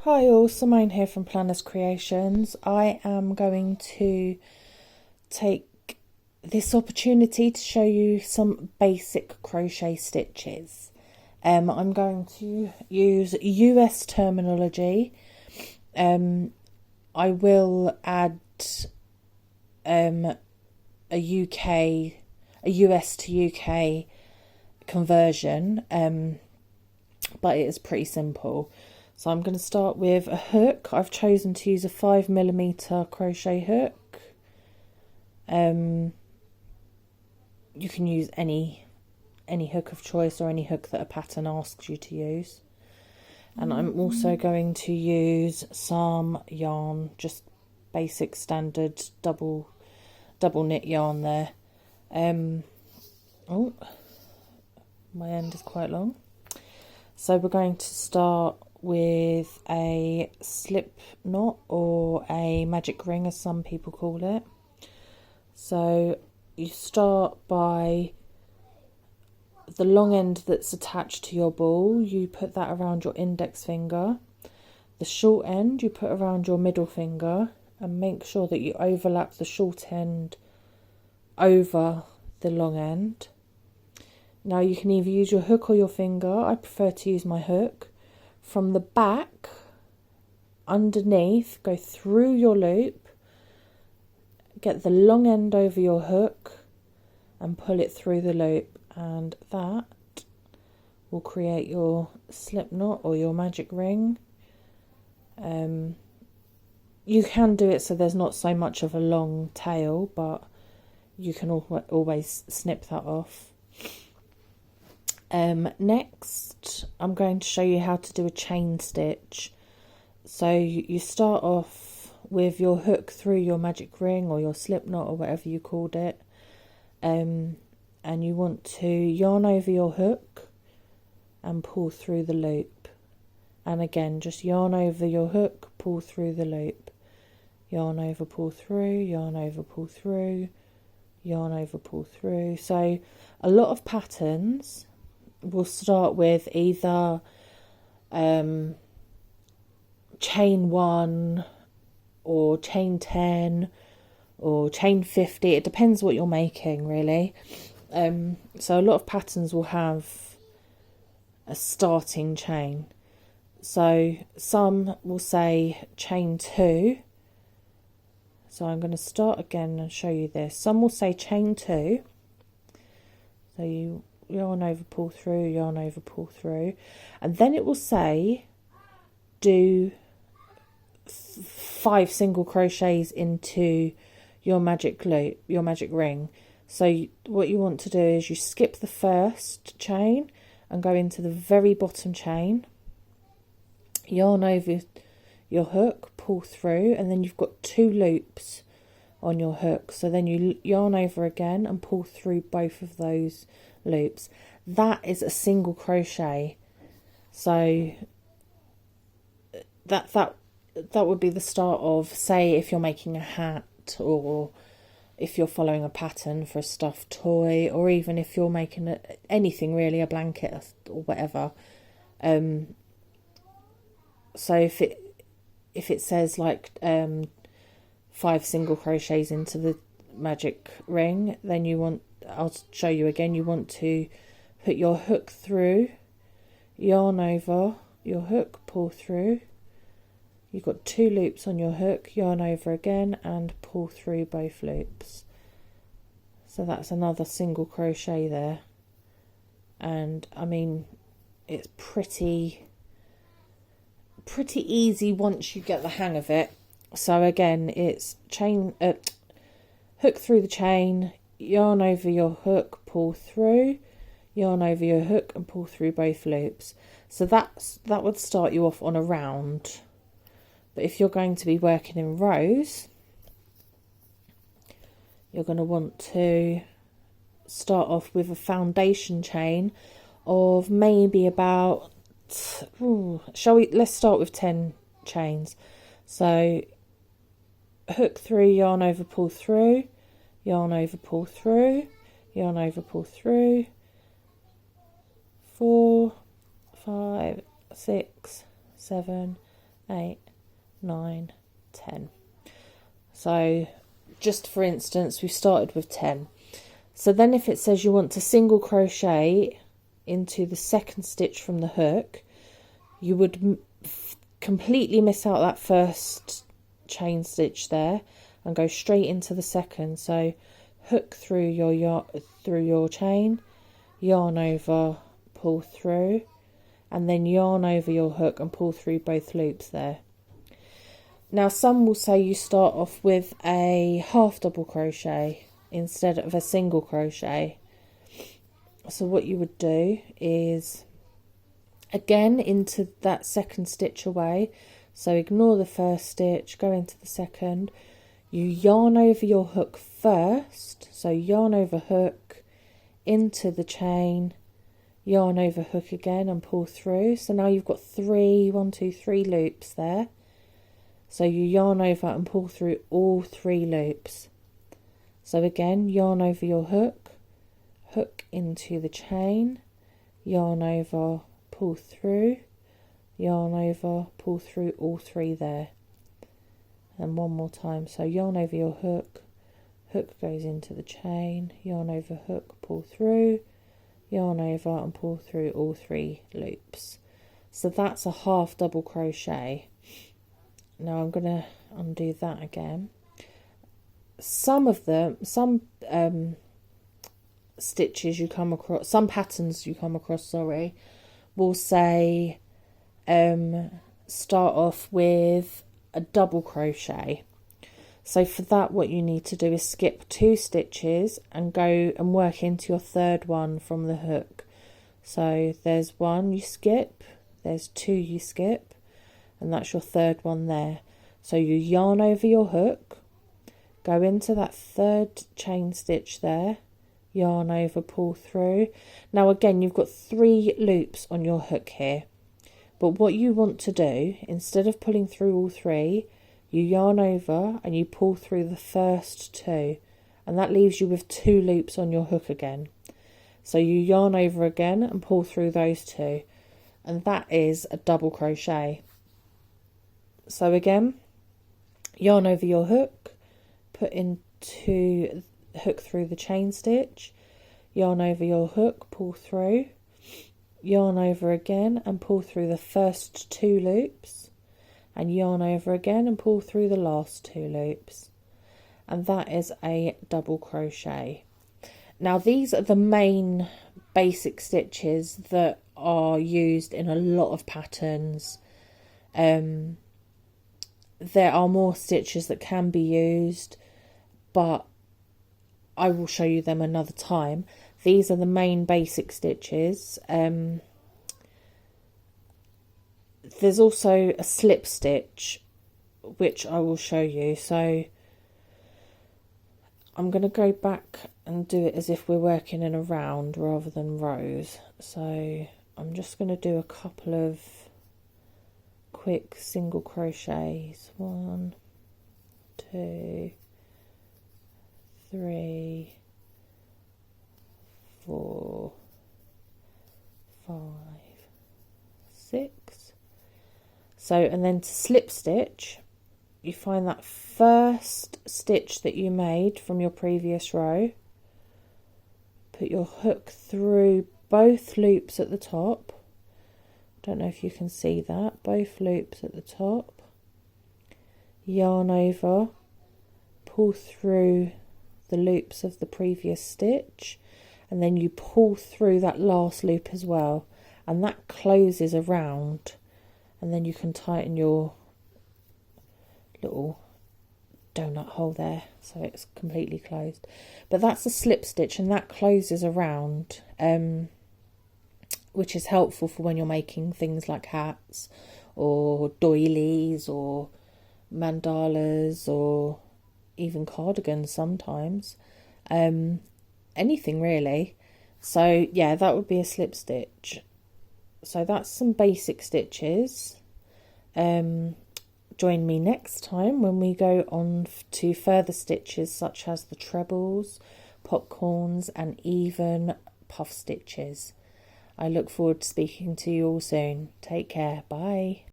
Hi all, Simone here from Planners Creations. I am going to take this opportunity to show you some basic crochet stitches. I'm going to use US terminology. I will add a US to UK conversion, but it is pretty simple. So I'm going to start with a hook. I've chosen to use a 5mm crochet hook. You can use any hook of choice or any hook that a pattern asks you to use. And I'm also going to use some yarn, just basic standard double knit yarn there. Oh, my end is quite long. So we're going to start with a Slipknot or a magic ring, as some people call it. So you start by the long end that's attached to your ball. You put that around your index finger. The short end you put around your middle finger, and make sure that you overlap the short end over the long end. Now you can either use your hook or your finger. I prefer to use my hook. From the back, underneath, go through your loop, get the long end over your hook and pull it through the loop, and that will create your slip knot or your magic ring. You can do it so there's not so much of a long tail, but you can always snip that off. Next, I'm going to show you how to do a chain stitch. So you start off with your hook through your magic ring or your slip knot or whatever you called it, and you want to yarn over your hook and pull through the loop. And again, just yarn over your hook, pull through the loop, yarn over, pull through, yarn over, pull through, yarn over, pull through. So a lot of patterns we'll start with either chain 1 or chain 10 or chain 50. It depends what you're making, really. So a lot of patterns will have a starting chain. So some will say chain 2. So I'm going to start again and show you this. Some will say chain 2. So you yarn over, pull through, yarn over, pull through, and then it will say do 5 single crochets into your magic loop, your magic ring. So what you want to do is you skip the first chain and go into the very bottom chain, yarn over your hook, pull through, and then you've got 2 loops on your hook. So then you yarn over again and pull through both of those loops. That is a single crochet. So that would be the start of, say, if you're making a hat, or if you're following a pattern for a stuffed toy, or even if you're making anything really, a blanket or whatever. So if it says like 5 single crochets into the magic ring, then you want, I'll show you again, you want to put your hook through, yarn over your hook, pull through. You've got 2 loops on your hook, yarn over again and pull through both loops. So that's another single crochet there. And I mean, it's pretty easy once you get the hang of it. So again, it's chain, hook through the chain, yarn over your hook, pull through, yarn over your hook and pull through both loops. So that would start you off on a round. But if you're going to be working in rows, you're going to want to start off with a foundation chain of maybe about, let's start with 10 chains. So hook through, yarn over, pull through, yarn over, pull through, yarn over, pull through, 4, 5, 6, 7, 8, 9, 10. So just for instance, we started with 10. So then if it says you want to single crochet into the second stitch from the hook, you would completely miss out that first chain stitch there and go straight into the second. So hook through your chain, yarn over, pull through, and then yarn over your hook and pull through both loops there. Now some will say you start off with a half double crochet instead of a single crochet. So what you would do is, again, into that second stitch away, so ignore the first stitch, go into the second, you yarn over your hook first, so yarn over hook, into the chain, yarn over hook again and pull through. So now you've got 3 loops there. So you yarn over and pull through all 3 loops. So again, yarn over your hook, hook into the chain, yarn over, pull through, yarn over, pull through all 3 there. And one more time. So yarn over your hook, hook goes into the chain, yarn over hook, pull through, yarn over and pull through all 3 loops. So that's a half double crochet. Now I'm going to undo that again. Some stitches you come across, some patterns you come across, sorry, will say start off with a double crochet. So for that, what you need to do is skip 2 stitches and go and work into your third one from the hook. So there's 1 you skip, there's 2 you skip, and that's your third one there. So you yarn over your hook, go into that third chain stitch there, yarn over, pull through. Now again, you've got 3 loops on your hook here, but what you want to do, instead of pulling through all 3, you yarn over and you pull through the first 2, and that leaves you with 2 loops on your hook again. So you yarn over again and pull through those 2, and that is a double crochet. So again, yarn over your hook, put into hook through the chain stitch, yarn over your hook, pull through, yarn over again and pull through the first 2 loops, and yarn over again and pull through the last 2 loops, and that is a double crochet. Now these are the main basic stitches that are used in a lot of patterns. There are more stitches that can be used, but I will show you them another time. These are the main basic stitches. There's also a slip stitch, which I will show you. So I'm going to go back and do it as if we're working in a round rather than rows. So I'm just going to do a couple of quick single crochets. 1, 2, 3, 4, 5, 6. So, and then to slip stitch, you find that first stitch that you made from your previous row, put your hook through both loops at the top. Don't know if you can see that, both loops at the top, yarn over, pull through the loops of the previous stitch, and then you pull through that last loop as well, and that closes around, and then you can tighten your little donut hole there so it's completely closed. But that's a slip stitch, and that closes around, which is helpful for when you're making things like hats or doilies or mandalas or even cardigans sometimes, anything really. So yeah, that would be a slip stitch. So that's some basic stitches. Join me next time when we go on to further stitches such as the trebles, popcorns and even puff stitches. I look forward to speaking to you all soon. Take care. Bye.